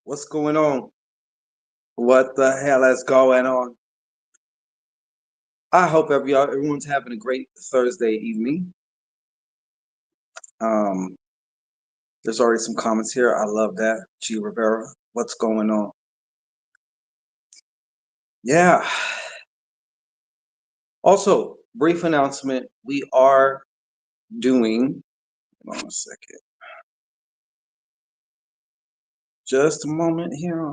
What's going on? What the hell is going on? I hope everyone's having a great Thursday evening. Um, there's already some comments here. I love that. G Rivera, what's going on? Yeah. Also, brief announcement. We are doing, hold on a second. Just a moment here.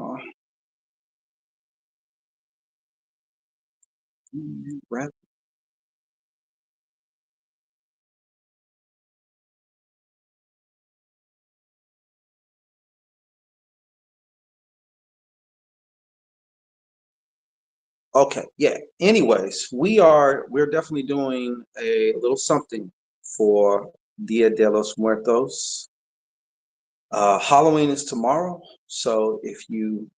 Right. Okay, yeah. Anyways, we're definitely doing a little something for Dia de los Muertos. Halloween is tomorrow, so if you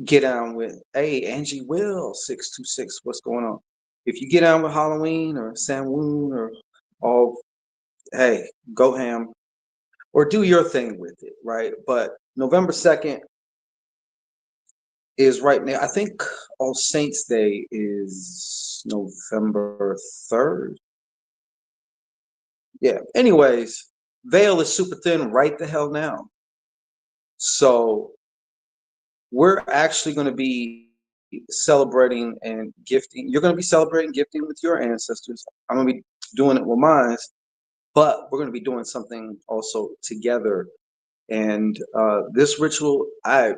get down with, hey, Angie Will 626, what's going on? If you get down with Halloween or Samhain or all, hey, go ham or do your thing with it, right? But November 2nd is right now. I think All Saints Day is November 3rd. Yeah. Anyways, veil is super thin right the hell now. So we're actually going to be celebrating and gifting. You're going to be celebrating gifting with your ancestors. I'm going to be doing it with mine, but we're going to be doing something also together. And this ritual, I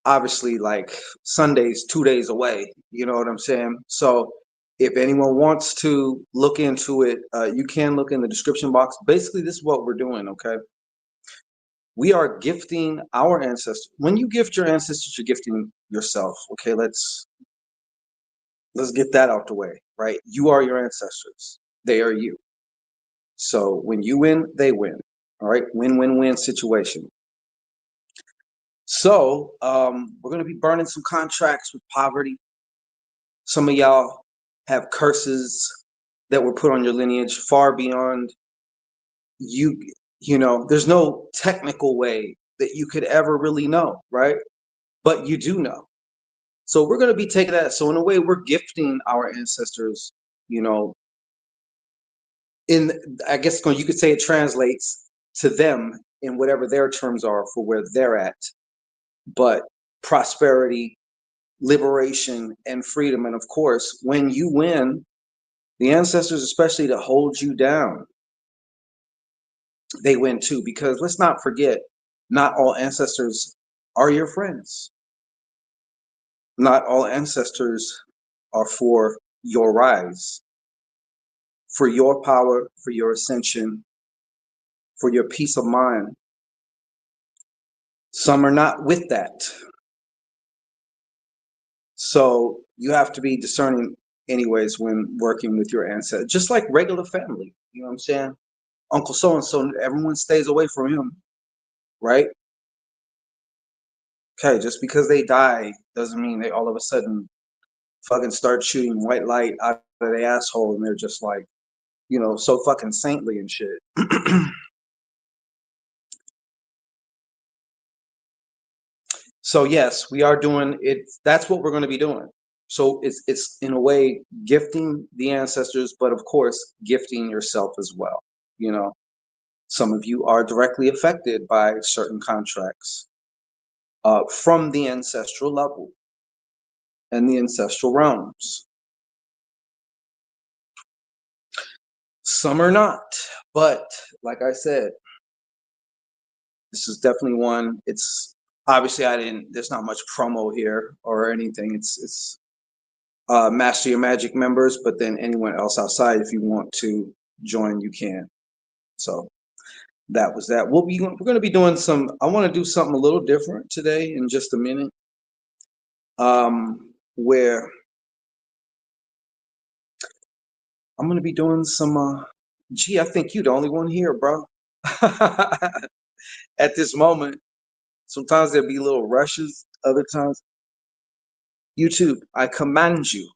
obviously like Sunday's 2 days away. You know what I'm saying? So if anyone wants to look into it, you can look in the description box. Basically, this is what we're doing. Okay. We are gifting our ancestors. When you gift your ancestors, you're gifting yourself. Okay, let's get that out the way, right? You are your ancestors. They are you. So when you win, they win. All right, win-win-win situation. So we're gonna be burning some contracts with poverty. Some of y'all have curses that were put on your lineage far beyond you. You know, there's no technical way that you could ever really know, right? But you do know. So we're going to be taking that. So in a way, we're gifting our ancestors, you know, in, I guess you could say it translates to them in whatever their terms are for where they're at. But prosperity, liberation, and freedom. And of course, when you win, the ancestors, especially to hold you down, they win too. Because let's not forget, not all ancestors are your friends. Not all ancestors are for your rise, for your power, for your ascension, for your peace of mind. Some are not with that. So you have to be discerning anyways when working with your ancestors, just like regular family. You know what I'm saying? Uncle so and so, everyone stays away from him, right? Okay, just because they die doesn't mean they all of a sudden fucking start shooting white light out of their asshole and they're just like, so fucking saintly and shit. So yes, we are doing it. That's what we're going to be doing. So it's in a way gifting the ancestors, but of course gifting yourself as well. You know, some of you are directly affected by certain contracts from the ancestral level and the ancestral realms. Some are not, but like I said, this is definitely one. It's obviously I didn't. There's not much promo here or anything. It's Master Your Magic members, but then anyone else outside, if you want to join, you can. So that was that. We're going to be doing some. I want to do something a little different today in just a minute. Where I'm going to be doing some. Gee, I think you're the only one here, bro. At this moment, sometimes there'll be little rushes. Other times, YouTube, I command you,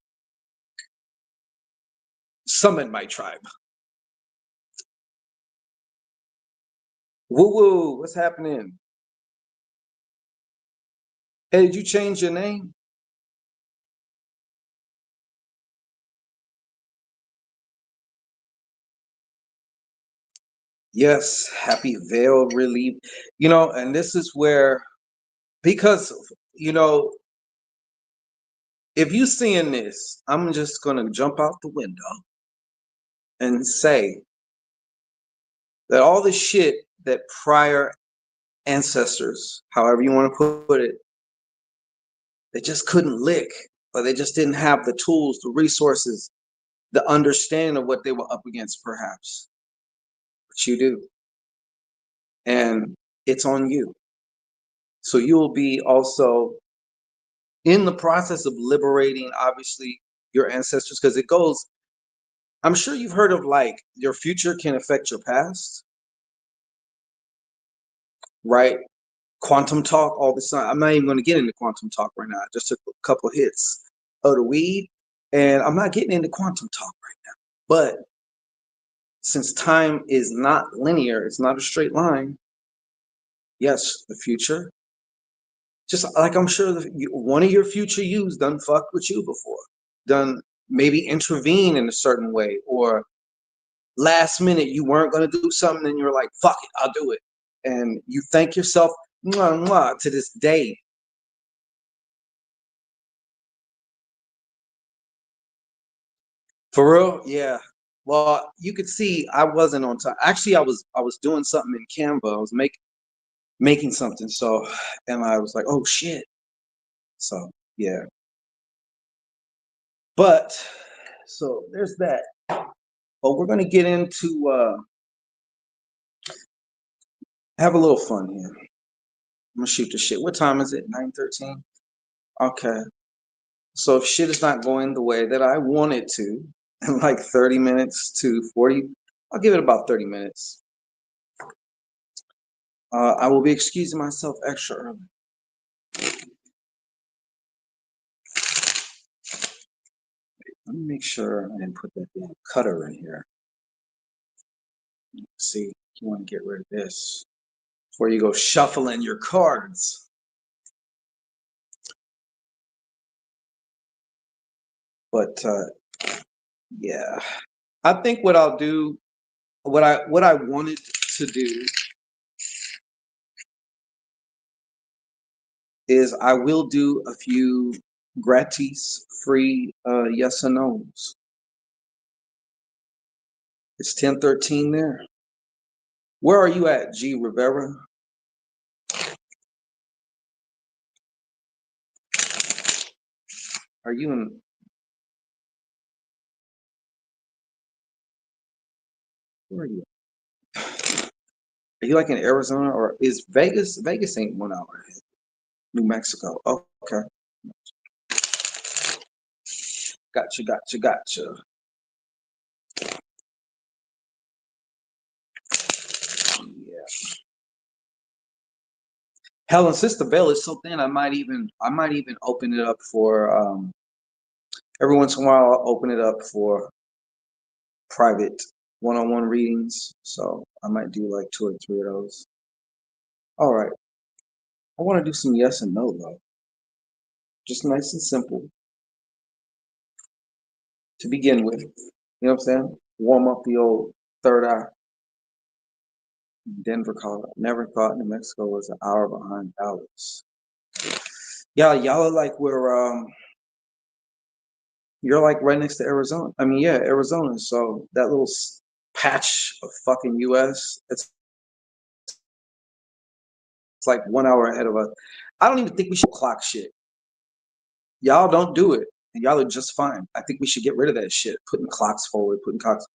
summon my tribe. Woo woo, what's happening? Hey, did you change your name? Yes, happy veil relief. And this is where, because, you know, if you seeing this, I'm just gonna jump out the window and say that all the shit that prior ancestors, however you want to put it, they just couldn't lick, or they just didn't have the tools, the resources, the understanding of what they were up against, perhaps. But you do. And it's on you. So you will be also in the process of liberating, obviously, your ancestors, because it goes, I'm sure you've heard of like your future can affect your past, right? Quantum talk all the time. I'm not even going to get into quantum talk right now. I just took a couple hits of the weed, and I'm not getting into quantum talk right now. But since time is not linear, it's not a straight line. Yes, the future, just like I'm sure one of your future yous done fucked with you before, done maybe intervene in a certain way, or last minute you weren't going to do something and you're like, fuck it, I'll do it. And you thank yourself, mwah, mwah, to this day. For real? Yeah. Well, you could see I wasn't on time. Actually, I was doing something in Canva. I was making something. So, and I was like, oh shit. So yeah. But so there's that. But we're gonna get into have a little fun here. I'm gonna shoot the shit. What time is it? 9:13? Okay. So if shit is not going the way that I want it to, in like 30 minutes to 40, I'll give it about 30 minutes. I will be excusing myself extra early. Let me make sure I didn't put that damn cutter in here. Let's see, you want to get rid of this before you go shuffling your cards. But yeah, I think what I'll do, what I wanted to do is I will do a few gratis free yes or no's. It's 10:13 there. Where are you at, G Rivera? Are you in? Where are you? Are you like in Arizona, or is Vegas? Vegas ain't 1 hour ahead. New Mexico. Oh, okay. Gotcha, gotcha, gotcha. Yeah. Hell, and since the veil is so thin, I might even open it up for every once in a while. I'll open it up for private one-on-one readings. So I might do like 2 or 3 of those. All right. I want to do some yes and no though. Just nice and simple to begin with. You know what I'm saying? Warm up the old third eye. Denver, Colorado. Never thought New Mexico was an hour behind Dallas. Yeah, y'all are like you're like right next to Arizona. I mean, yeah, Arizona. So that little patch of fucking U.S. It's like 1 hour ahead of us. I don't even think we should clock shit. Y'all don't do it, and y'all are just fine. I think we should get rid of that shit. Putting clocks forward, putting clocks.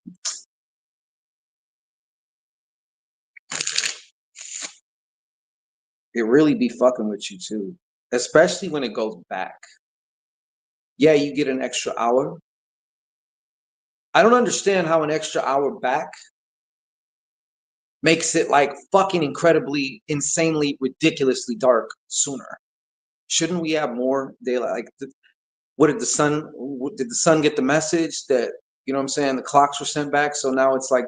It really be fucking with you too, especially when it goes back. Yeah, you get an extra hour. I don't understand how an extra hour back makes it like fucking incredibly, insanely, ridiculously dark sooner. Shouldn't we have more daylight? Like, what did the sun? Did the sun get the message that, you know what I'm saying? The clocks were sent back, so now it's like,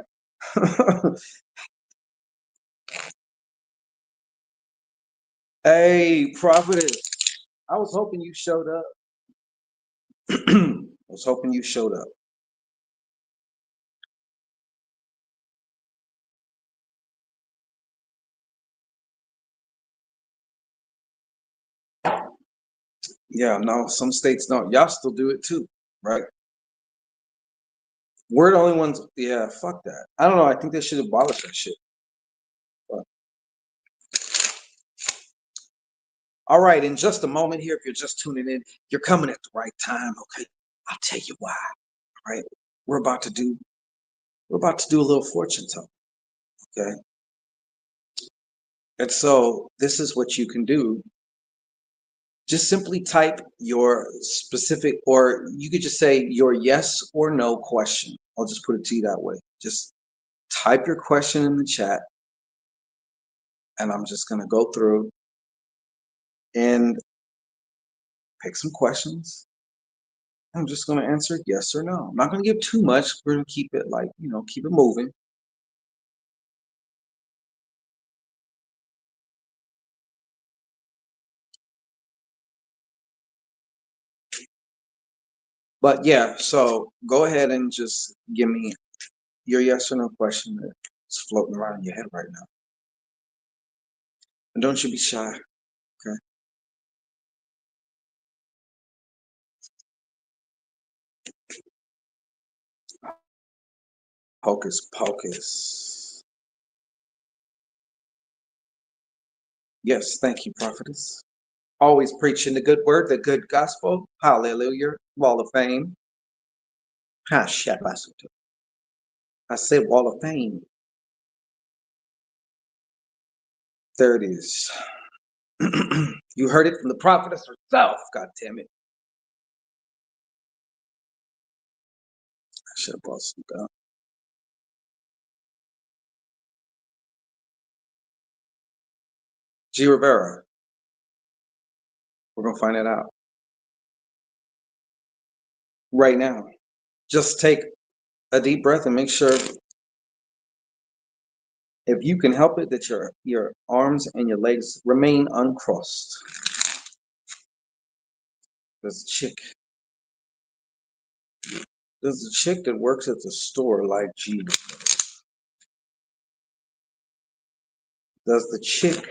hey, prophetess. I was hoping you showed up. I was hoping you showed up. Yeah, no, some states don't. Y'all still do it too, right? We're the only ones. Yeah, fuck that. I don't know. I think they should abolish that shit. But, all right, in just a moment here, if you're just tuning in, you're coming at the right time. Okay, I'll tell you why. All right, we're about to do. We're about to do a little fortune telling. Okay, and so this is what you can do. Just simply type your specific, or you could just say your yes or no question. I'll just put it to you that way. Just type your question in the chat, and I'm just going to go through and pick some questions. I'm just going to answer yes or no. I'm not going to give too much. We're going to keep it like, keep it moving. But yeah, so go ahead and just give me your yes or no question that's floating around in your head right now. And don't you be shy, okay? Hocus pocus. Yes, thank you, prophetess. Always preaching the good word, the good gospel. Hallelujah. Wall of fame. Ha, shabasuto. I said wall of fame. There it is. You heard it from the prophetess herself. God damn it. I should have brought some gum. G. Rivera. We're going to find it out right now. Just take a deep breath and make sure, if you can help it, that your arms and your legs remain uncrossed. There's a chick. There's a chick that works at the store like G. Does the chick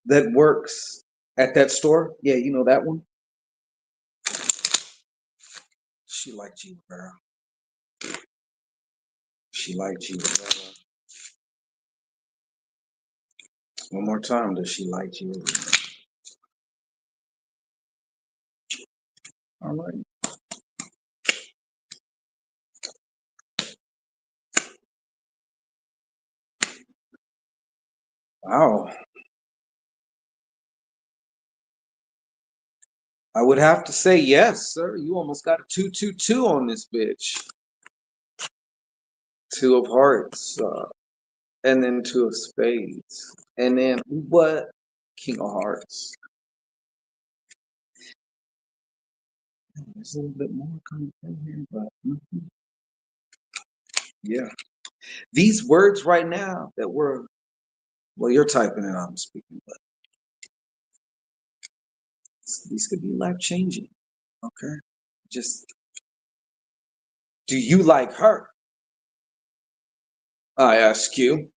that works at that store? Yeah, you know that one? She like G. Rivera. She like G. Rivera. One more time, does she like G. Rivera? All right. Wow. I would have to say yes, sir. You almost got a 2-2-2 on this bitch. Two of hearts, and then two of spades. And then what? King of hearts. There's a little bit more coming in here, but yeah. These words right now that well, you're typing it, I'm speaking, but these could be life changing. Okay. Just, do you like her? I ask you.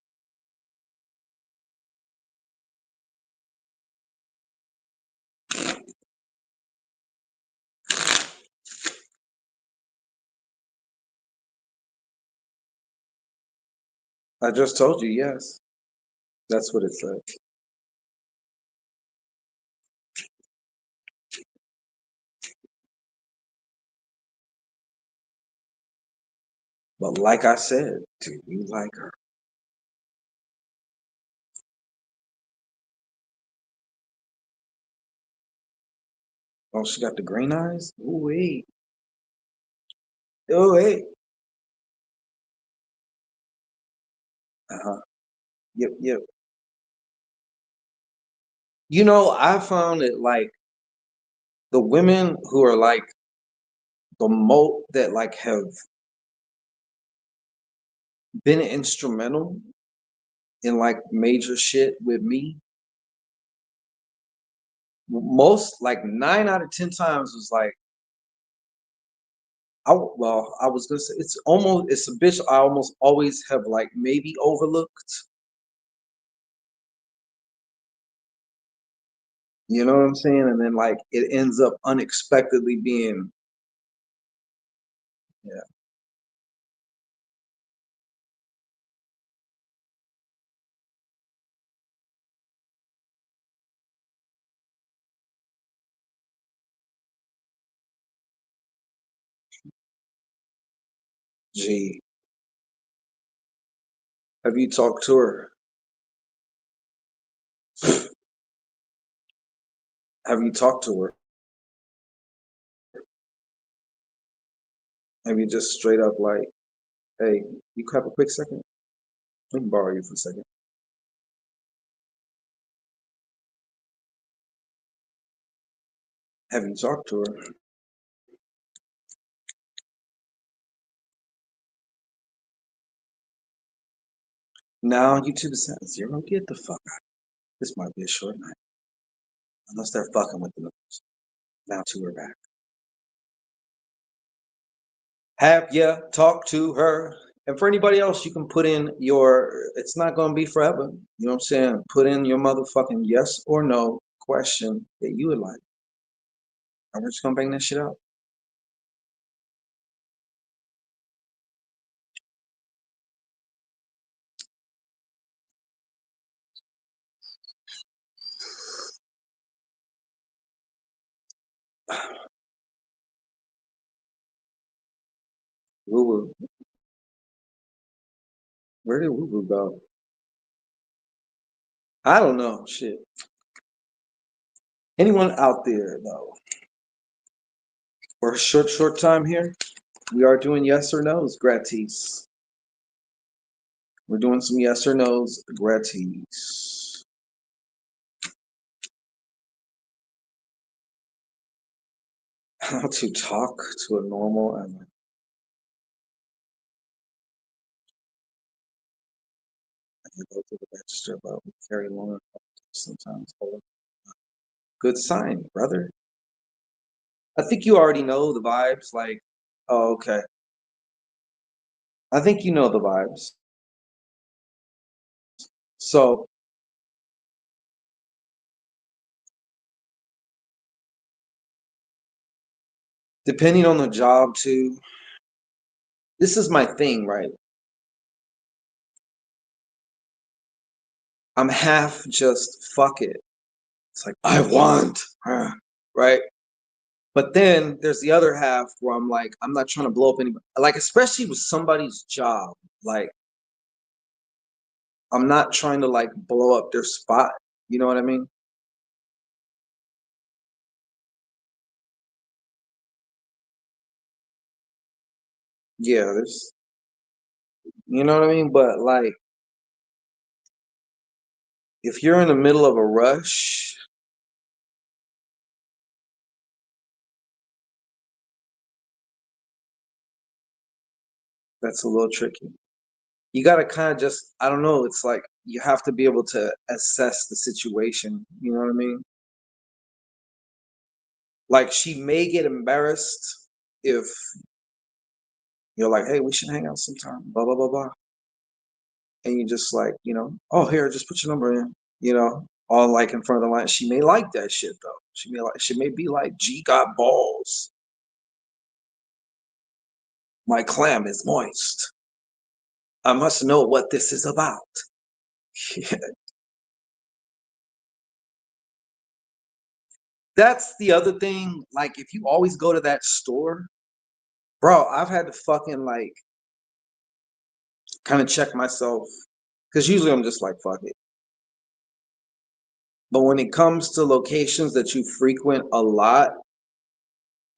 I just told you yes. That's what it said. But like I said, do you like her? Oh, she got the green eyes? Oh, wait. Oh, wait. Uh-huh. Yep, yep. I found it like the women who are like the most that like have been instrumental in like major shit with me most, like 9 out of 10 times was like, I was gonna say it's a bitch I almost always have like maybe overlooked. You know what I'm saying? And then like it ends up unexpectedly being, yeah, gee, have you talked to her? Have you talked to her? Have you just straight up like, hey, you have a quick second? Let me borrow you for a second. Have you talked to her? Now YouTube is at 0. Get the fuck out. This might be a short night. Unless they're fucking with the numbers. Now 2 are back. Have ya talked to her? And for anybody else, you can put in your, it's not going to be forever. You know what I'm saying? Put in your motherfucking yes or no question that you would like. And we're just going to bang that shit out. Woo woo. Where did woo woo go? I don't know. Shit. Anyone out there, though? For a short time here, we are doing yes or no's gratis. We're doing some yes or no's gratis. How to talk to a normal and you go to the register, but we carry longer sometimes. Good sign, brother. I think you already know the vibes. Like, oh, okay. I think you know the vibes. So, depending on the job, too, this is my thing, right? I'm half just fuck it. It's like, I want, right? But then there's the other half where I'm like, I'm not trying to blow up anybody. Like, especially with somebody's job. Like, I'm not trying to like blow up their spot. You know what I mean? Yeah, there's, you know what I mean? But like, if you're in the middle of a rush, that's a little tricky. You got to kind of just, I don't know, it's like you have to be able to assess the situation. You know what I mean? Like, she may get embarrassed if you're like, hey, we should hang out sometime, blah, blah, blah, blah. And you just like, oh, here, just put your number in, all like in front of the line. She may like that shit though. She may be like, G got balls. My clam is moist. I must know what this is about. That's the other thing. Like, if you always go to that store, bro, I've had to fucking like kind of check myself because usually I'm just like, fuck it. But when it comes to locations that you frequent a lot,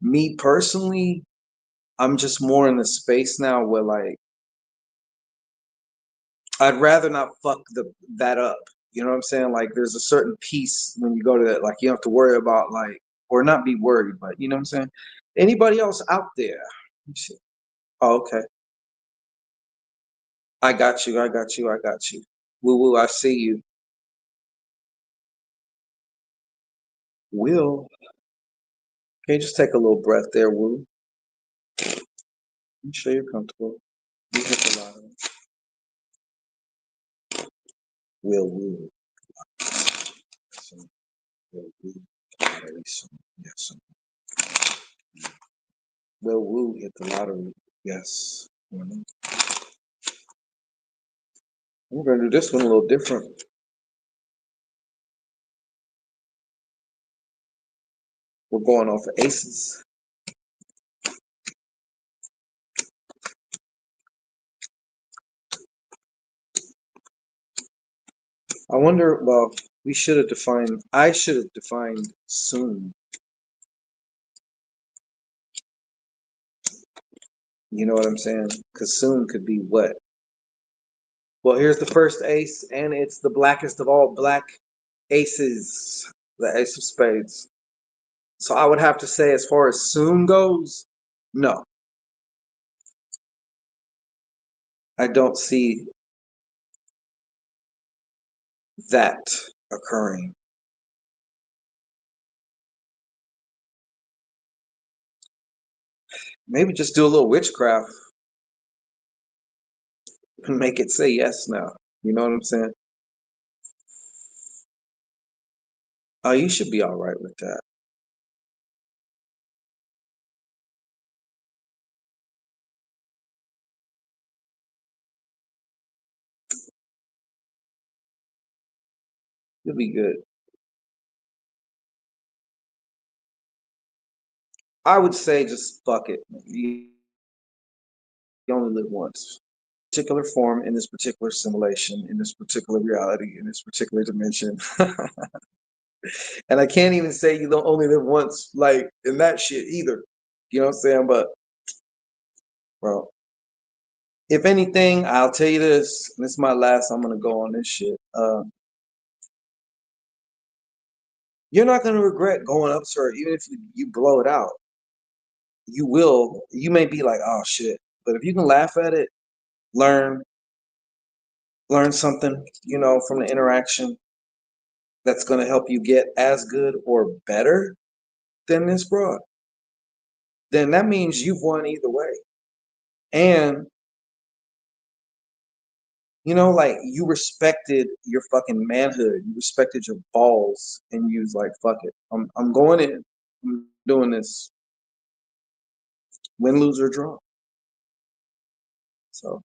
me personally, I'm just more in the space now where like I'd rather not fuck that up. You know what I'm saying? Like, there's a certain piece when you go to that, like you don't have to worry about like, or not be worried, but you know what I'm saying? Anybody else out there? Oh, okay. I got you. I got you. I got you. Woo woo. I see you. Will. Okay, just take a little breath there, Woo. Make sure you're comfortable. You hit the lottery. Will. So, Will Woo. Lottery soon. Yes. Will Woo hit the lottery. Yes. Mhm. We're going to do this one a little different. We're going off of aces. I wonder, well, I should have defined soon. You know what I'm saying? Because soon could be what? Well, here's the first ace, and it's the blackest of all black aces, the ace of spades. So I would have to say, as far as soon goes, no, I don't see that occurring. Maybe just do a little witchcraft and make it say yes now. You know what I'm saying? Oh, you should be all right with that. You'll be good. I would say just fuck it. You only live once. Particular form in this particular simulation, in this particular reality, in this particular dimension. And I can't even say you don't only live once, like in that shit either. You know what I'm saying? But, bro, if anything, I'll tell you this. This is my last. I'm gonna go on this shit. You're not gonna regret going up to her, even if you blow it out. You will. You may be like, oh shit, but if you can laugh at it, learn, learn something, from the interaction that's gonna help you get as good or better than this broad, then that means you've won either way. And like you respected your fucking manhood, you respected your balls, and you was like, fuck it. I'm going in. I'm doing this. Win, lose, or draw. So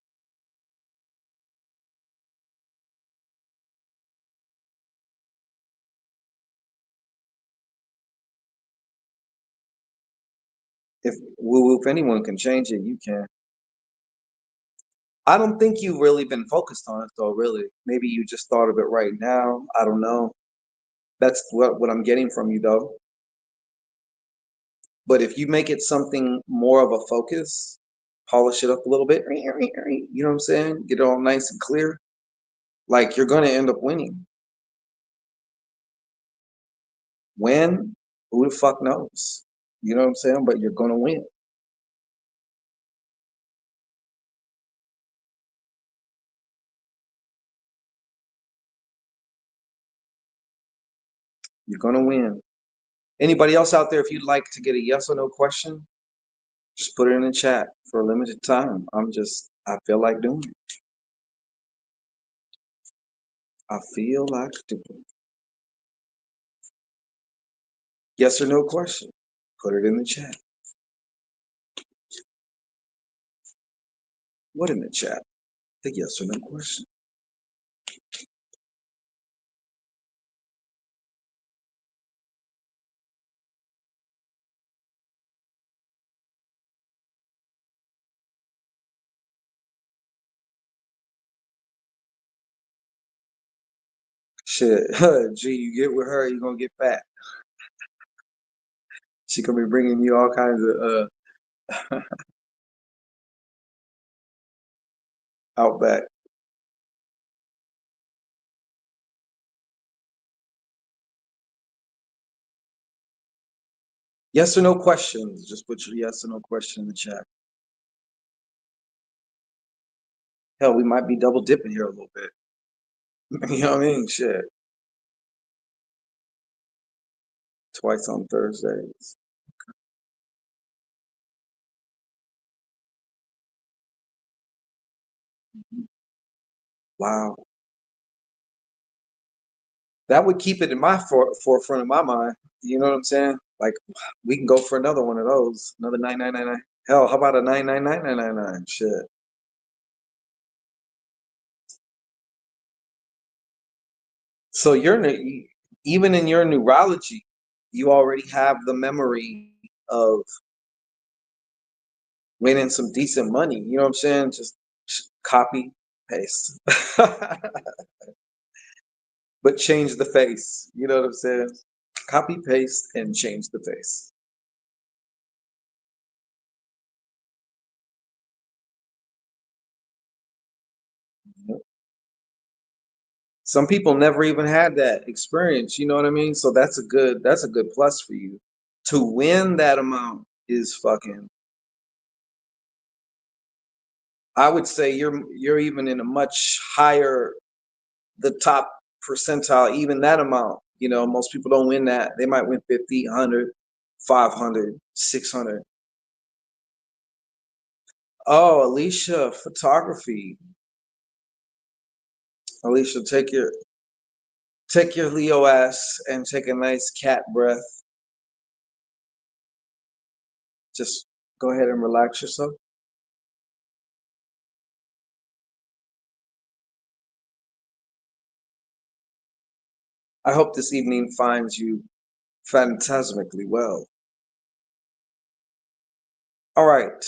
if anyone can change it, you can. I don't think you've really been focused on it though, really. Maybe you just thought of it right now. I don't know. That's what I'm getting from you though. But if you make it something more of a focus, polish it up a little bit, you know what I'm saying? Get it all nice and clear. Like you're gonna end up winning. When? Who the fuck knows? You know what I'm saying? But you're gonna win. You're gonna win. Anybody else out there, if you'd like to get a yes or no question, just put it in the chat for a limited time. I feel like doing it. I feel like doing it. Yes or no question. Put it in the chat. What in the chat? The yes or no question. Shit. G, you get with her, you're gonna get fat. She gonna be bringing you all kinds of outback. Yes or no questions. Just put your yes or no question in the chat. Hell, we might be double dipping here a little bit. You know what I mean? Shit. Twice on Thursdays. Wow. That would keep it in my forefront of my mind. You know what I'm saying? Like, we can go for another one of those, another 9999. Hell, how about a 999999? Shit. So even in your neurology, you already have the memory of winning some decent money. You know what I'm saying? Just copy, paste, but change the face. You know what I'm saying? Copy, paste, and change the face. Yep. Some people never even had that experience. You know what I mean? So that's a good plus for you. To win that amount is fucking. I would say you're even in a much higher, the top percentile, even that amount. Most people don't win that. They might win 50, 100, 500, 600. Oh, Alicia, photography. Alicia, take your Leo ass and take a nice cat breath. Just go ahead and relax yourself. I hope this evening finds you phantasmically well. All right.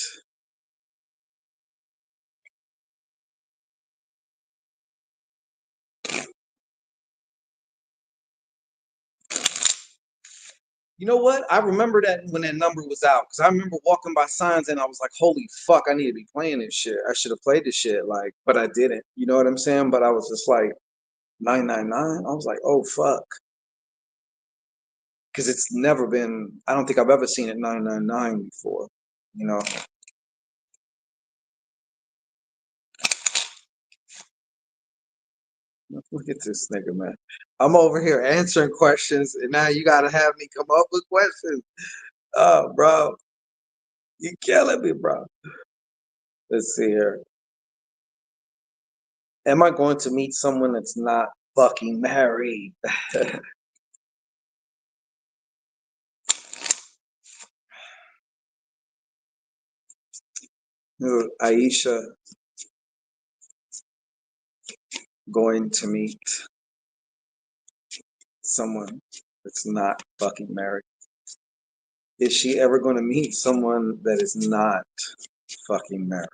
You know what? I remember that when that number was out, because I remember walking by signs and I was like, holy fuck, I need to be playing this shit. I should have played this shit, like, but I didn't. You know what I'm saying? But I was just like, 999. I was like, oh fuck. Because it's never been, I don't think I've ever seen it 999 before. You know, look at this nigga, man. I'm over here answering questions, and now you gotta have me come up with questions. Oh, bro, you killing me, bro. Let's see here. Am I going to meet someone that's not fucking married? Aisha going to meet someone that's not fucking married. Is she ever going to meet someone that is not fucking married?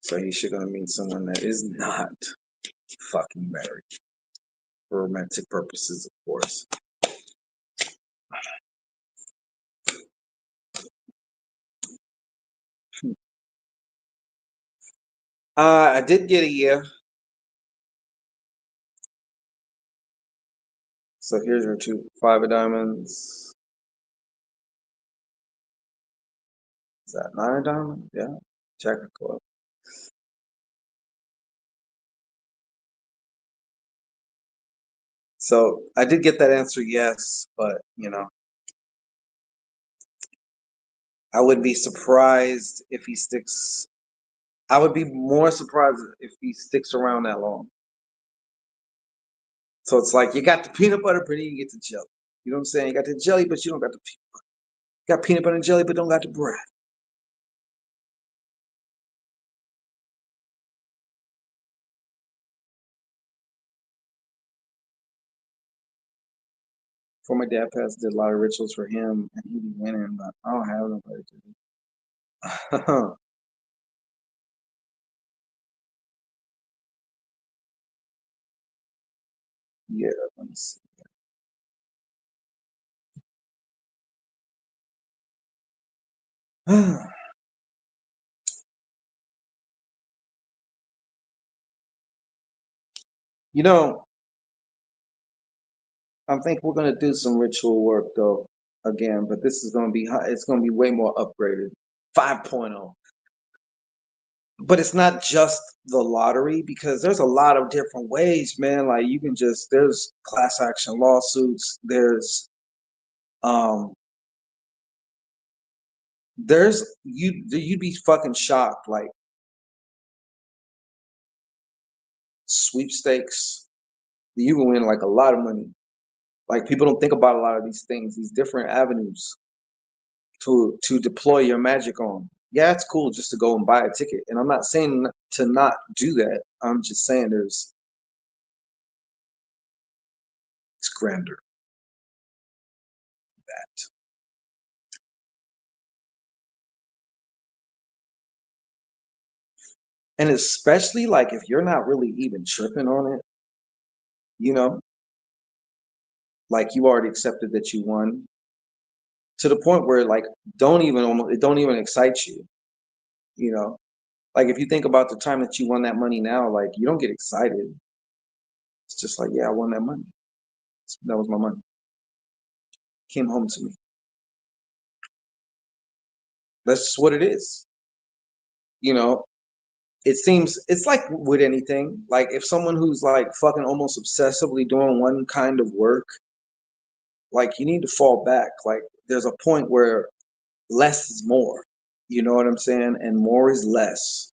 So Aisha going to meet someone that is not fucking married for romantic purposes, of course. I did get a year. So here's your two, five of diamonds. Is that nine of diamonds? Yeah. Jack of clubs. So I did get that answer, yes, but I would be surprised if he sticks. I would be more surprised if he sticks around that long. So it's like you got the peanut butter, but then you get the jelly. You know what I'm saying? You got the jelly, but you don't got the peanut butter. You got peanut butter and jelly, but don't got the bread. For my dad passed, did a lot of rituals for him, and he be winning, but I don't have nobody to do. Yeah, let me see. You know, I think we're gonna do some ritual work though again, but this is gonna be high, it's gonna be way more upgraded. 5.0. But it's not just the lottery because there's a lot of different ways, man. Like you can just there's class action lawsuits, um you'd be fucking shocked. Like sweepstakes, you can win like a lot of money. Like people don't think about a lot of these things, these different avenues to deploy your magic on. Yeah, it's cool just to go and buy a ticket. And I'm not saying to not do that. I'm just saying it's grander than that. And especially like if you're not really even tripping on it, you know, like you already accepted that you won to the point where like it don't even excite you, you know. Like if you think about the time that you won that money now, like you don't get excited. It's just like, yeah, I won that money. That was my money. Came home to me. That's just what it is. You know, it seems it's like with anything. Like if someone who's like fucking almost obsessively doing one kind of work, like you need to fall back. Like there's a point where less is more. You know what I'm saying? And more is less.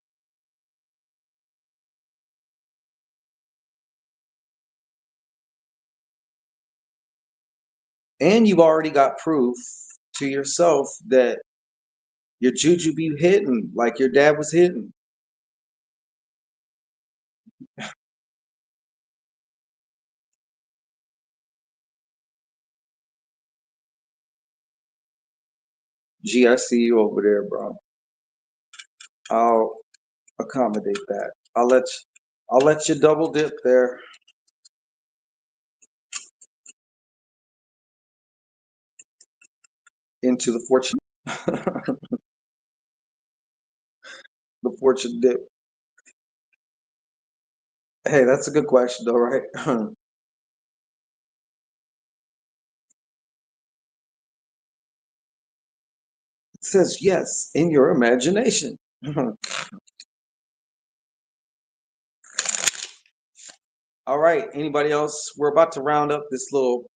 And you've already got proof to yourself that your juju be hitting like your dad was hitting. Gee, I see you over there, bro. I'll accommodate that. I'll let you double dip there into the fortune the fortune dip. Hey, that's a good question though, right? It says yes in your imagination. All right. Anybody else? We're about to round up this little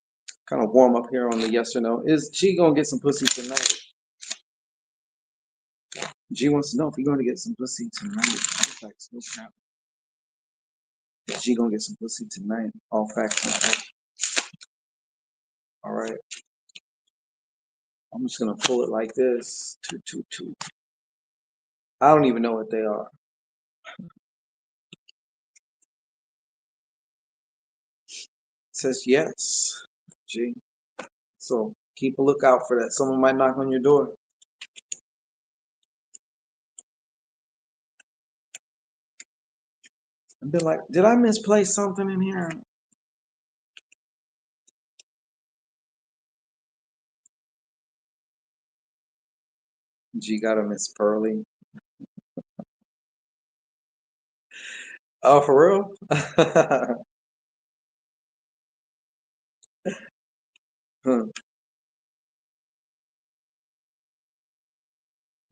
kind of warm up here on the yes or no. Is G gonna get some pussy tonight? G wants to know if he's gonna get some pussy tonight. Facts, no cap. G gonna get some pussy tonight. All facts. No cap. All right. I'm just gonna pull it like this. Two, two, two. I don't even know what they are. It says yes. G. So keep a lookout for that. Someone might knock on your door and be like, "Did I misplace something in here?" G got a Miss Pearly. Oh, for real? Hmm,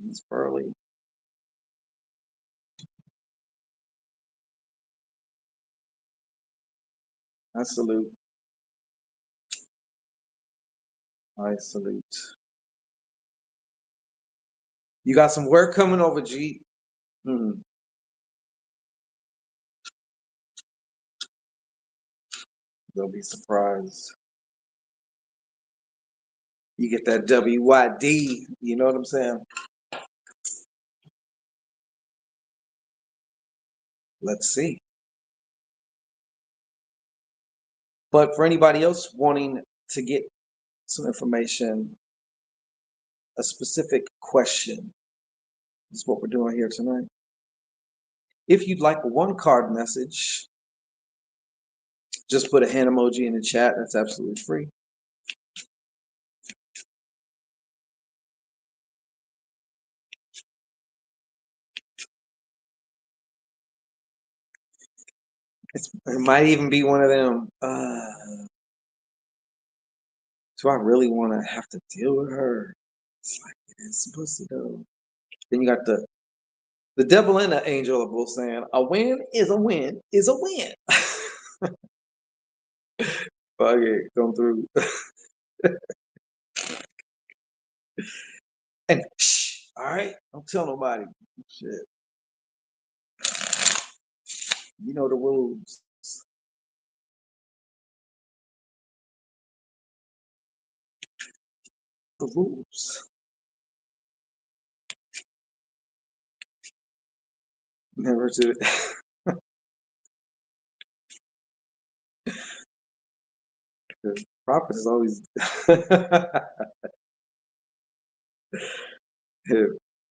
Miss Pearly. I salute. I salute. You got some work coming over, G. Hmm. They'll be surprised. You get that WYD. You know what I'm saying? Let's see. But for anybody else wanting to get some information, a specific question is what we're doing here tonight. If you'd like a one card message, just put a hand emoji in the chat. That's absolutely free. It might even be one of them. Do I really want to have to deal with her? It's like it's supposed to go. Then you got the The devil and the angel are both saying a win is a win is a win. Fuck it, come through. And shh, all right, don't tell nobody. Shit, you know the rules. The rules. Never to. The prophet is always.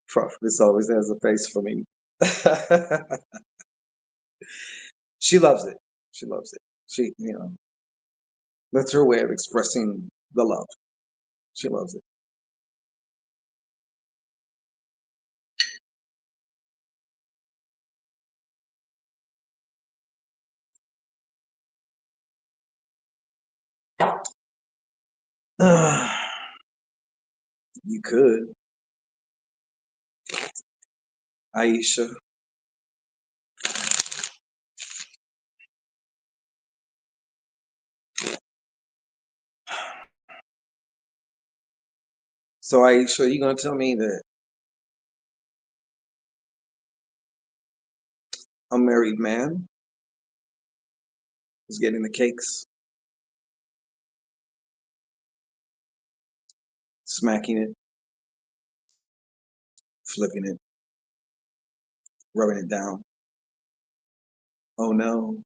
Prophetess always has a face for me. She loves it. She loves it. She, that's her way of expressing the love. She loves it. You could, Aisha. So Aisha, you gonna tell me that a married man is getting the cakes, smacking it, flipping it, rubbing it down? Oh no,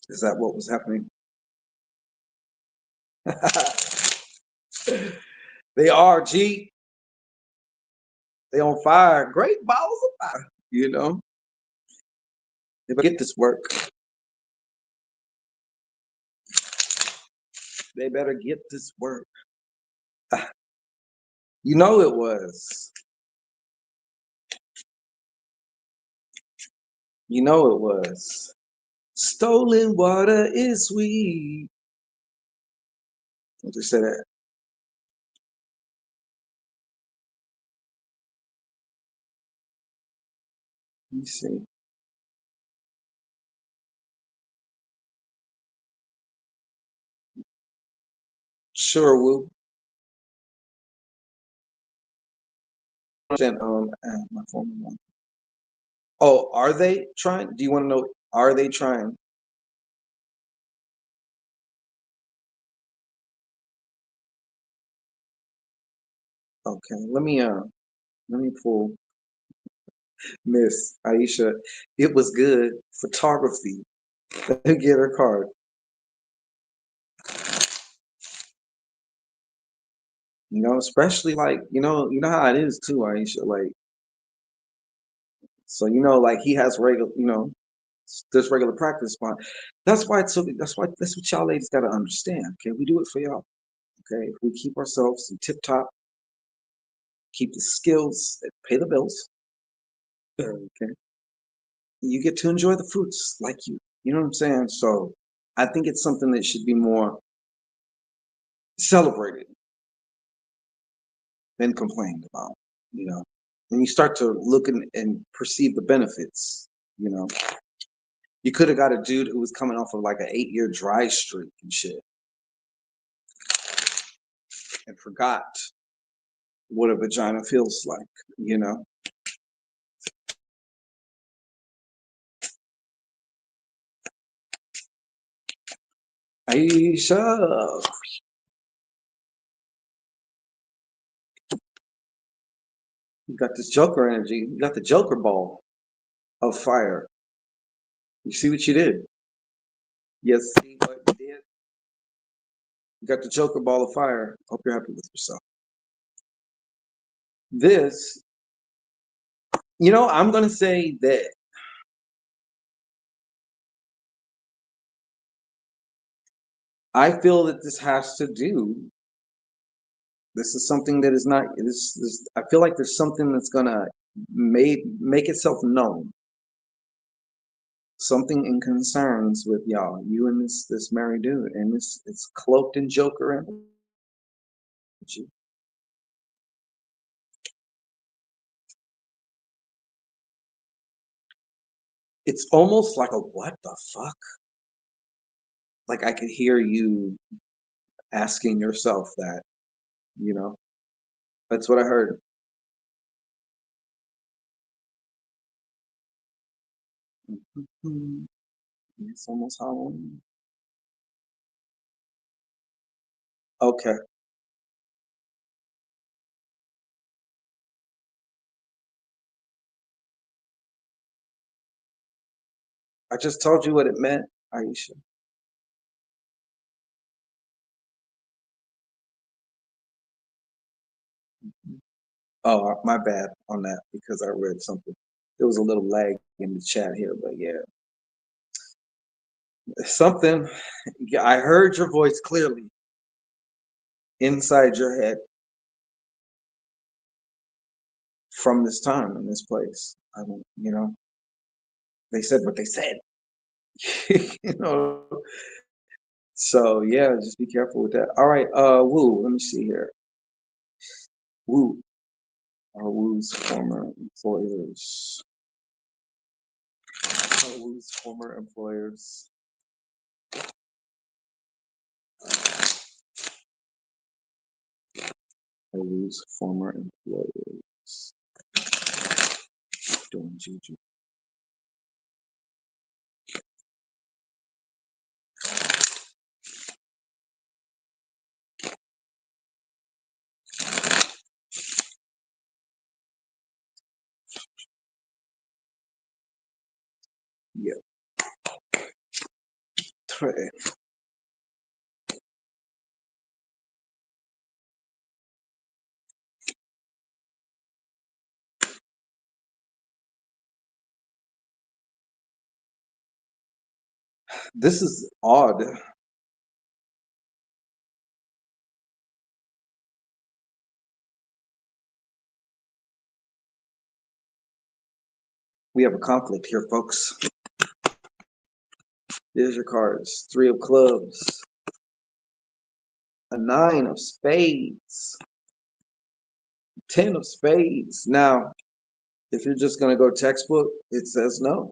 is that what was happening? They are, G. They on fire. Great balls of fire. They better get this work. They better get this work. You know it was. You know it was. Stolen water is sweet. What they say that? Let me see. Sure will. My phone. Oh, are they trying? Do you want to know? Are they trying? Okay, let me pull Miss Aisha. It was good photography. Let me get her card. Especially like you know how it is too, Aisha. Like so, like he has regular, there's regular practice. But that's why it's so. That's what y'all ladies got to understand. Okay, we do it for y'all. Okay, if we keep ourselves in tip top, keep the skills, that pay the bills. Okay, you get to enjoy the fruits like you. You know what I'm saying? So I think it's something that should be more celebrated than complained about. You know, and you start to look and perceive the benefits. You know, you could have got a dude who was coming off of like an 8-year dry streak and shit, and forgot what a vagina feels like. You know, Aisha, you got this Joker energy. You got the Joker ball of fire. You see what you did? Yes, see what you did? You got the Joker ball of fire. Hope you're happy with yourself. This, I'm going to say that I feel that this has to do, this is something that is not, I feel like there's something that's going to make itself known. Something in concerns with y'all, you and this married dude, and it's cloaked in Joker energy. It's almost like a what the fuck? Like I could hear you asking yourself that, you know? That's what I heard. Mhm. It's almost Halloween. Okay. I just told you what it meant, Aisha. Oh, my bad on that because I read something. There was a little lag in the chat here, but yeah, something. Yeah, I heard your voice clearly inside your head from this time in this place. I don't, they said what they said. you know. So yeah, just be careful with that. All right, Woo. Let me see here. Woo. Our Woo's former employers. Our Woo's former employers. Our Woo's former employers. Doing juju. Yeah. Tre. This is odd. We have a conflict here, folks. There's your cards. Three of clubs. A nine of spades. 10 of spades. Now, if you're just going to go textbook, it says no.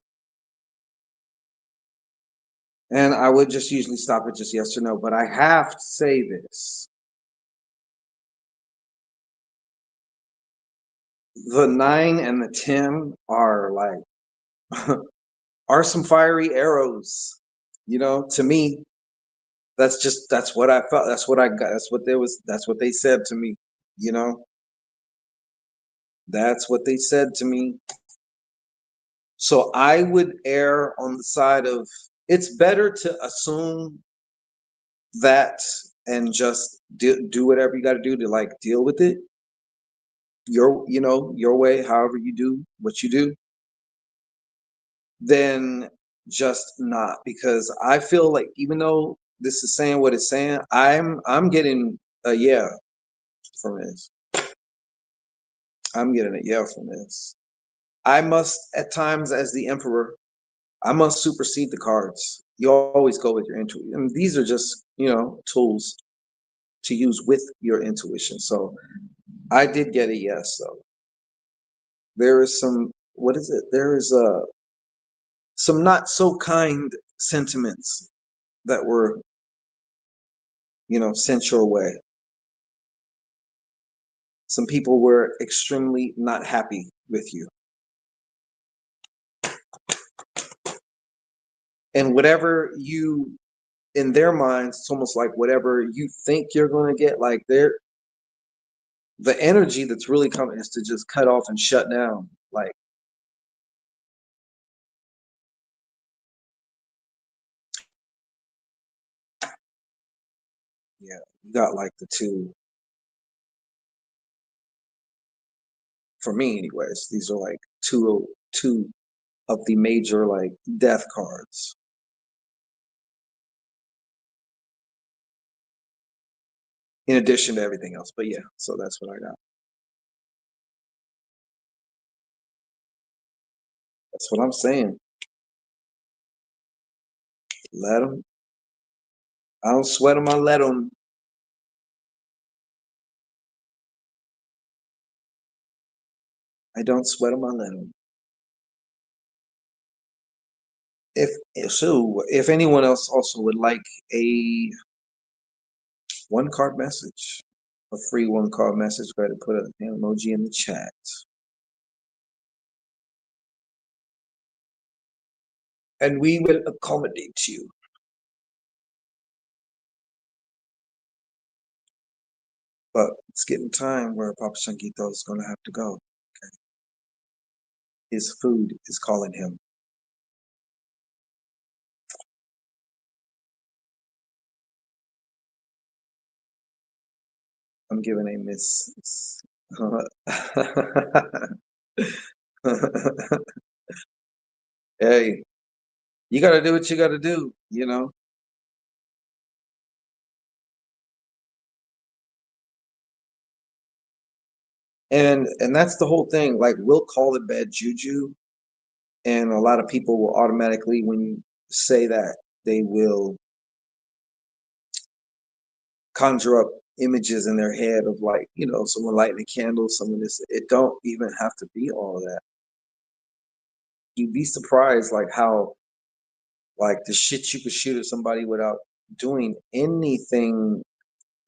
And I would just usually stop at just yes or no, but I have to say this. The 9 and the 10 are like, are some fiery arrows. To me, that's what I felt. That's what I got. That's what they said to me. You know, that's what they said to me. So I would err on the side of it's better to assume that and just do whatever you got to do to like deal with it your way, however you do what you do, then just not, because I feel like even though this is saying what it's saying, I'm getting a yeah from this. I'm getting a yeah from this. I must at times, as the emperor, I must supersede the cards. You always go with your intuition, and these are just tools to use with your intuition. So I did get a yes. So there is some, what is it? There is some not so kind sentiments that were, sent your way. Some people were extremely not happy with you. And whatever you, in their minds, it's almost like whatever you think you're going to get, like the energy that's really coming is to just cut off and shut down. Like, yeah, you got like the two, for me anyways, these are like two of the major like death cards. In addition to everything else. But yeah, so that's what I got. That's what I'm saying. Let them. I don't sweat them. I let them. I don't sweat them. I let them. If anyone else also would like a one card message, a free one card message, go ahead and put an emoji in the chat. And we will accommodate you. But it's getting time where Papa Shankito is going to have to go. Okay? His food is calling him. I'm giving a miss. Hey, you got to do what you got to do, you know? And that's the whole thing. Like, we'll call it bad juju, and a lot of people will automatically, when you say that, they will conjure up images in their head of, like, someone lighting a candle, someone this. It don't even have to be all of that. You'd be surprised, like, how, like, the shit you could shoot at somebody without doing anything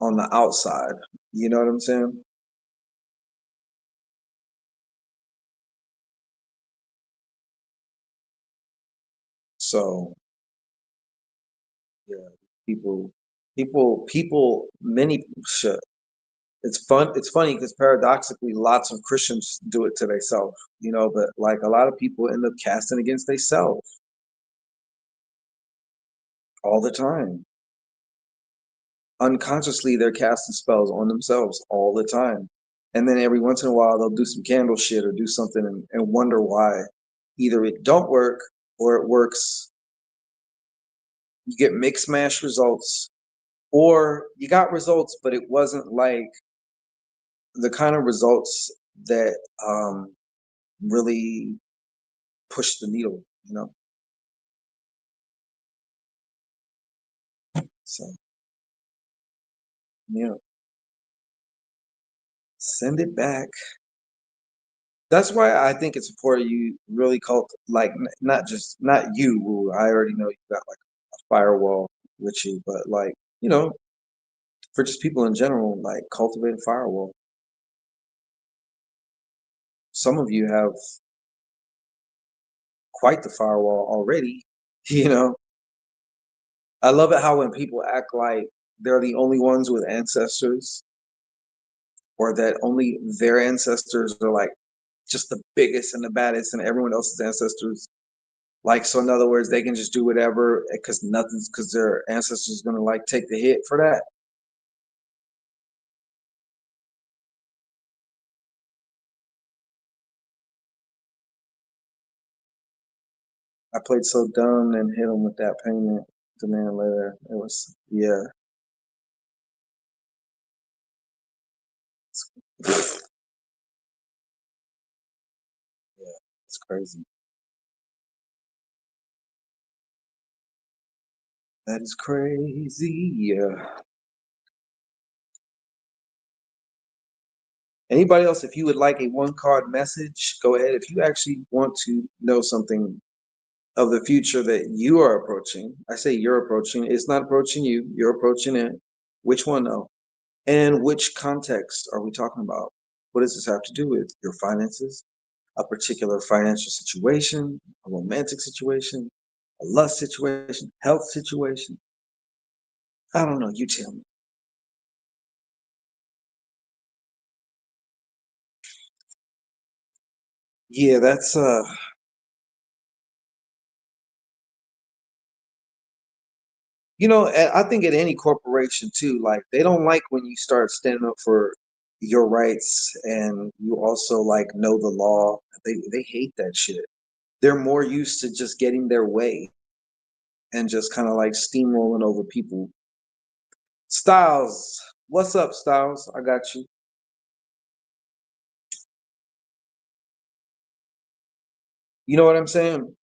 on the outside. You know what I'm saying? So yeah, people, many shit. It's fun. It's funny because paradoxically, lots of Christians do it to themselves, but like a lot of people end up casting against themselves all the time. Unconsciously, they're casting spells on themselves all the time. And then every once in a while, they'll do some candle shit or do something and wonder why either it don't work or it works. You get mixed mash results, or you got results, but it wasn't like the kind of results that really push the needle, you know? So, yeah, send it back. That's why I think it's important you really like, not you, who I already know you got like a firewall with you, but like, for just people in general, like cultivate a firewall. Some of you have quite the firewall already, you know? I love it how when people act like they're the only ones with ancestors, or that only their ancestors are like just the biggest and the baddest, and everyone else's ancestors, like, so in other words, they can just do whatever because their ancestors gonna like take the hit for that. I played so dumb and hit him with that payment demand later. It was, yeah, yeah, it's crazy. That is crazy. Yeah. Anybody else, if you would like a one card message, go ahead. If you actually want to know something of the future that you are approaching, I say you're approaching, it's not approaching you, you're approaching it. Which one though? And which context are we talking about? What does this have to do with your finances, a particular financial situation, a romantic situation, a lust situation, health situation? I don't know. You tell me. Yeah, that's I think at any corporation too, like they don't like when you start standing up for your rights and you also like know the law. They hate that shit. They're more used to just getting their way and just kind of like steamrolling over people. Styles, what's up, Styles? I got you. You know what I'm saying?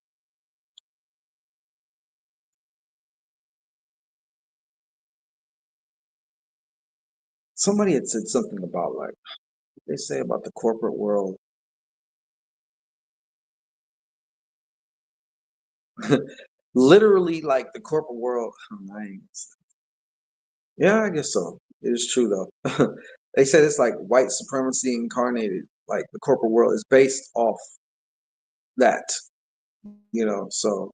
Somebody had said something about like they say about the corporate world. literally like the corporate world. Yeah, I guess so. It is true though. They said it's like white supremacy incarnated. Like the corporate world is based off that, So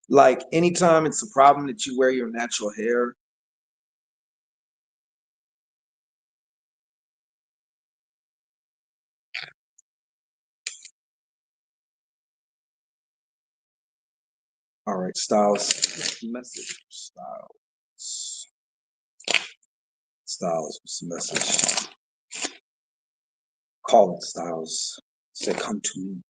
like anytime it's a problem that you wear your natural hair, all right, Styles, message, Styles, what's the message? Call it, Styles. Say, come to me.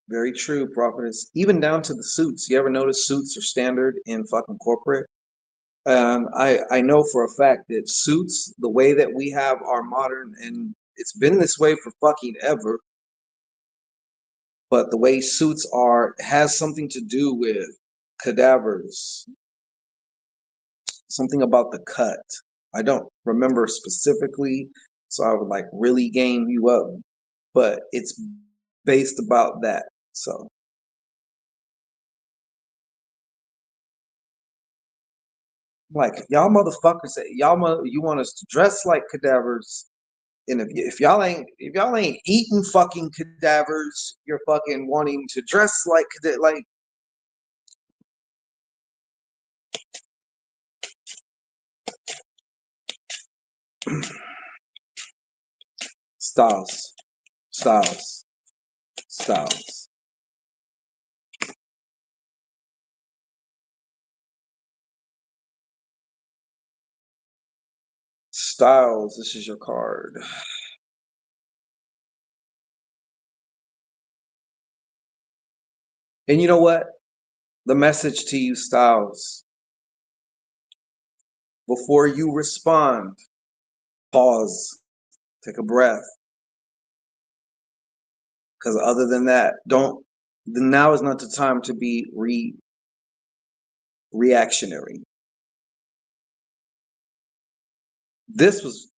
Very true, prophetess. Even down to the suits. You ever notice suits are standard in fucking corporate? I know for a fact that suits, the way that we have our modern, and it's been this way for fucking ever, but the way suits are has something to do with cadavers, something about the cut. I don't remember specifically, so I would like really game you up, but it's based about that. So like y'all motherfuckers, you want us to dress like cadavers, and if y'all ain't eating fucking cadavers, you're fucking wanting to dress like Styles, Styles, Styles, Styles. This is your card, and you know what? The message to you, Styles, before you respond, pause, take a breath, because other than that, don't. Now is not the time to be reactionary. This was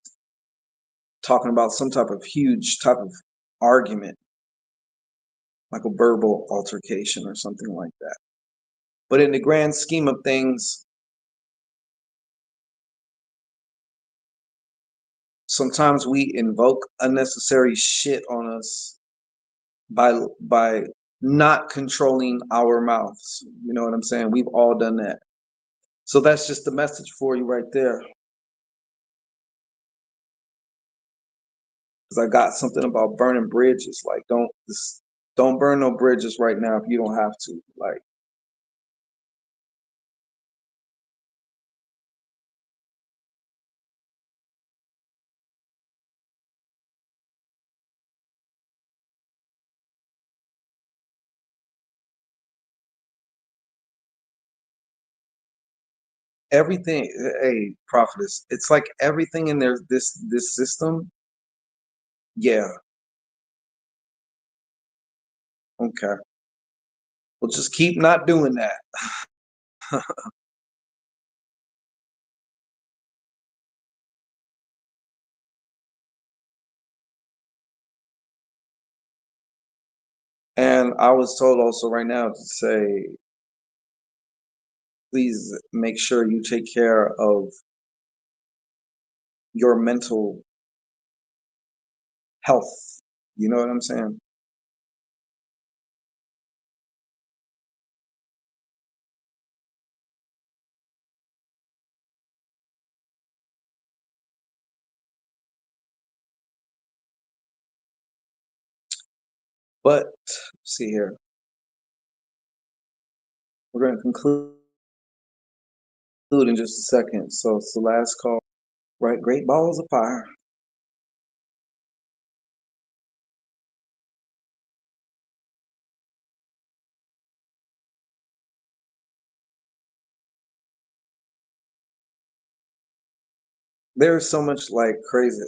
talking about some type of huge type of argument, like a verbal altercation or something like that. But in the grand scheme of things, sometimes we invoke unnecessary shit on us by not controlling our mouths. You know what I'm saying? We've all done that. So that's just the message for you right there. Because I got something about burning bridges. Like don't burn no bridges right now if you don't have to. Like everything, hey, prophetess, it's like everything in there, this system. Yeah, okay. Well, just keep not doing that. And I was told also right now to say, please make sure you take care of your mental health. You know what I'm saying? But see here, we're going to conclude in just a second. So it's the last call, right? Great balls of fire. There's so much like crazy,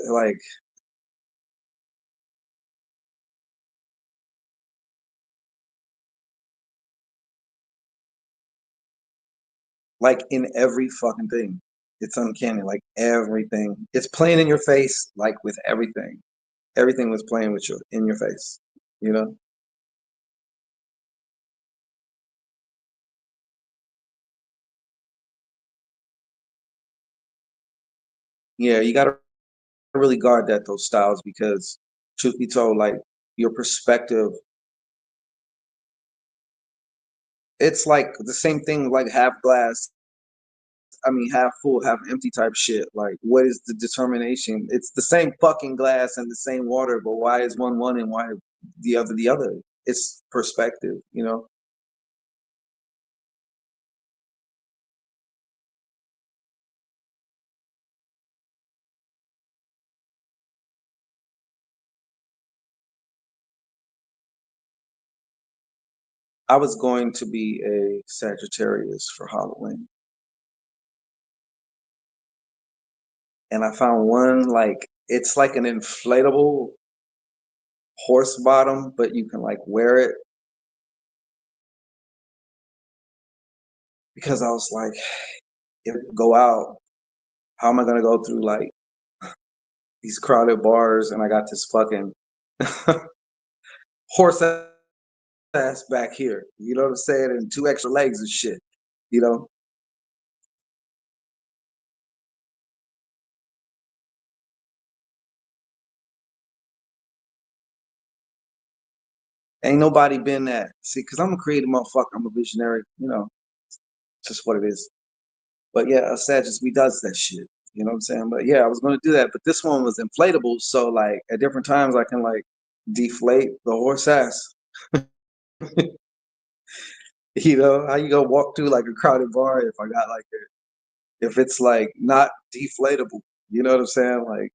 like in every fucking thing. It's uncanny, like everything. It's playing in your face, like with everything. Everything was playing with you in your face, you know? Yeah, you gotta really guard that those styles because truth be told, like your perspective, it's like the same thing like half glass, I mean half full, half empty type shit. Like what is the determination? It's the same fucking glass and the same water, but why is one and why the other? It's perspective, you know? I was going to be a Sagittarius for Halloween, and I found one like it's like an inflatable horse bottom, but you can like wear it because I was like, if I go out, how am I gonna go through like these crowded bars and I got this fucking horse ass back here, you know what I'm saying, and two extra legs and shit, you know? Ain't nobody been that. See, because I'm a creative motherfucker, I'm a visionary, you know, just what it is. But yeah, a Sagittarius, we does that shit. You know what I'm saying? But yeah, I was gonna do that, but this one was inflatable, so like at different times I can like deflate the horse ass. You know, how you gonna walk through like a crowded bar if I got like if it's like not deflatable? You know what I'm saying? Like,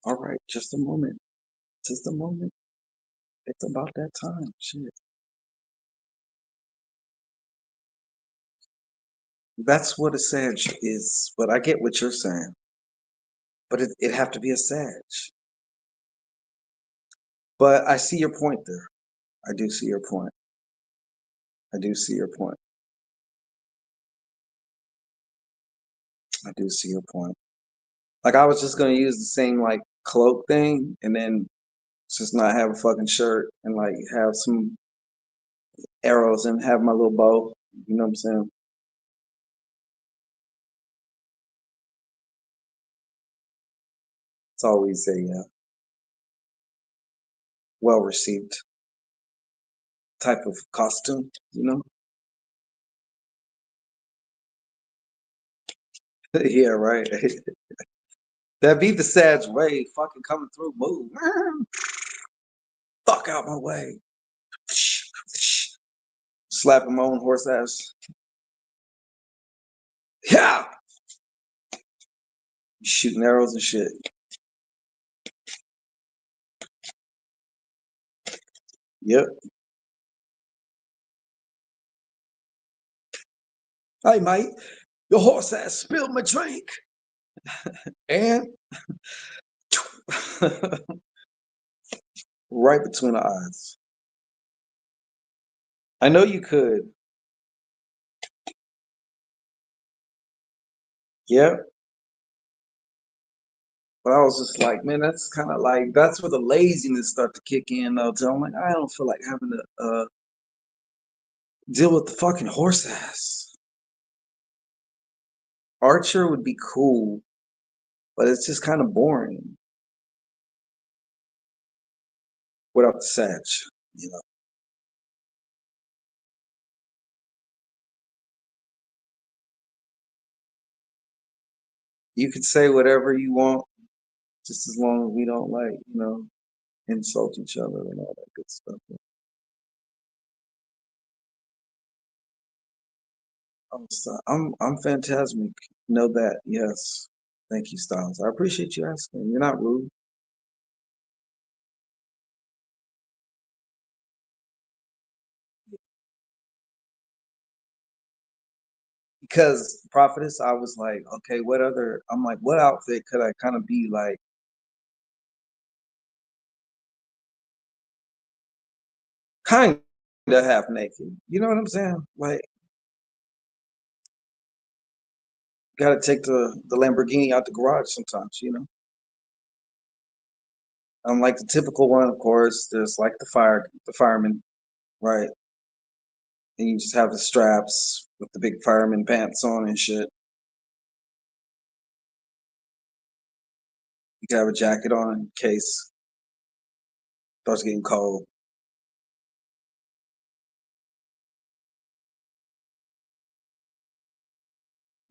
all right, just a moment, just a moment. It's about that time. Shit, that's what a Sag is. But I get what you're saying. But it have to be a Sag. But I see your point there. I do see your point. I do see your point. I do see your point. Like I was just gonna use the same like cloak thing and then just not have a fucking shirt and like have some arrows and have my little bow. You know what I'm saying? It's always a well received type of costume, you know? Yeah, right. That be the Sag way, fucking coming through, move. Fuck out my way. Slapping my own horse ass. Yeah. Shooting arrows and shit. Yep. Hey mate, your horse ass spilled my drink. And right between the eyes. I know you could. Yeah. But I was just like, man, that's kind of like that's where the laziness start to kick in though. So I'm like, I don't feel like having to deal with the fucking horse ass. Archer would be cool, but it's just kind of boring without the satch. You know, you could say whatever you want, just as long as we don't like, insult each other and all that good stuff. I'm phantasmic. Know that, yes. Thank you, Styles. I appreciate you asking. You're not rude. because Prophetess, I was like, okay, what other? I'm like, what outfit could I kind of be like? Kind of half naked. You know what I'm saying? Like, got to take the Lamborghini out the garage sometimes. Unlike the typical one, of course, there's like the fireman, right? And you just have the straps with the big fireman pants on and shit. You can have a jacket on in case it starts getting cold.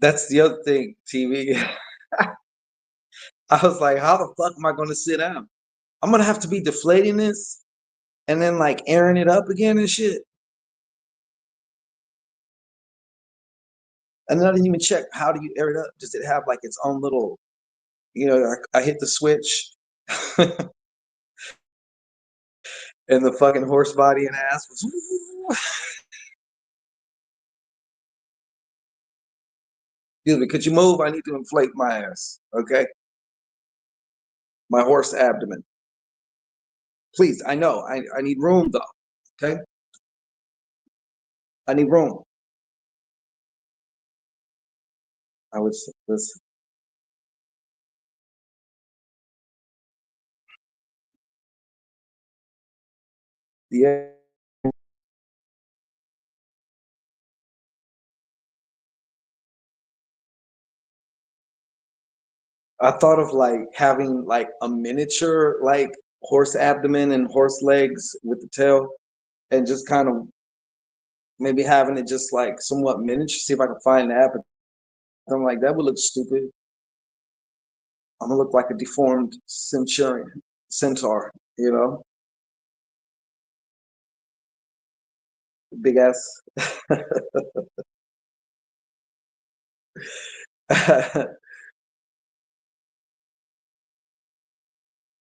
That's the other thing, TV. I was like, how the fuck am I going to sit down? I'm going to have to be deflating this and then like airing it up again and shit. And then I didn't even check, how do you air it up? Does it have like its own little, I hit the switch and the fucking horse body and ass was, excuse me, could you move? I need to inflate my ass. Okay. My horse abdomen. Please, I know. I need room though. Okay. I need room. I was this. Yeah. I thought of like having like a miniature like horse abdomen and horse legs with the tail and just kind of maybe having it just like somewhat miniature, see if I can find that. But I'm like, that would look stupid. I'm gonna look like a deformed centurion, centaur, big ass.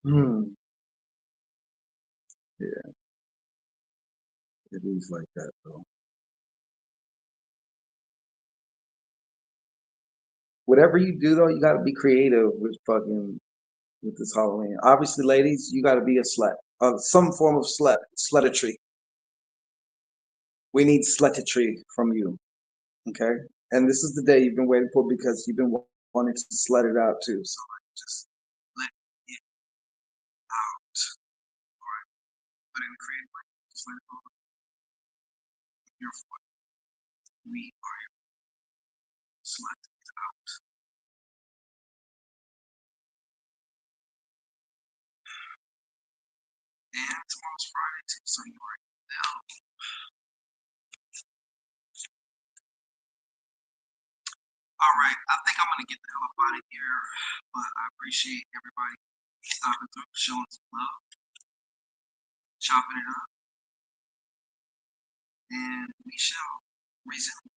Hmm. Yeah, it is like that though. Whatever you do though, you gotta be creative with this Halloween. Obviously, ladies, you gotta be a slut. Some form of sluttetry. We need sluttetry from you, okay? And this is the day you've been waiting for because you've been wanting to slut it out too. So just let it out. Put in the creative way. Just let it go. Your foot. We are your slut it out. And tomorrow's Friday too, so you are now. All right, I think I'm gonna get the hell up out of here, but I appreciate everybody stopping through, showing some love, chopping it up, and we shall resume.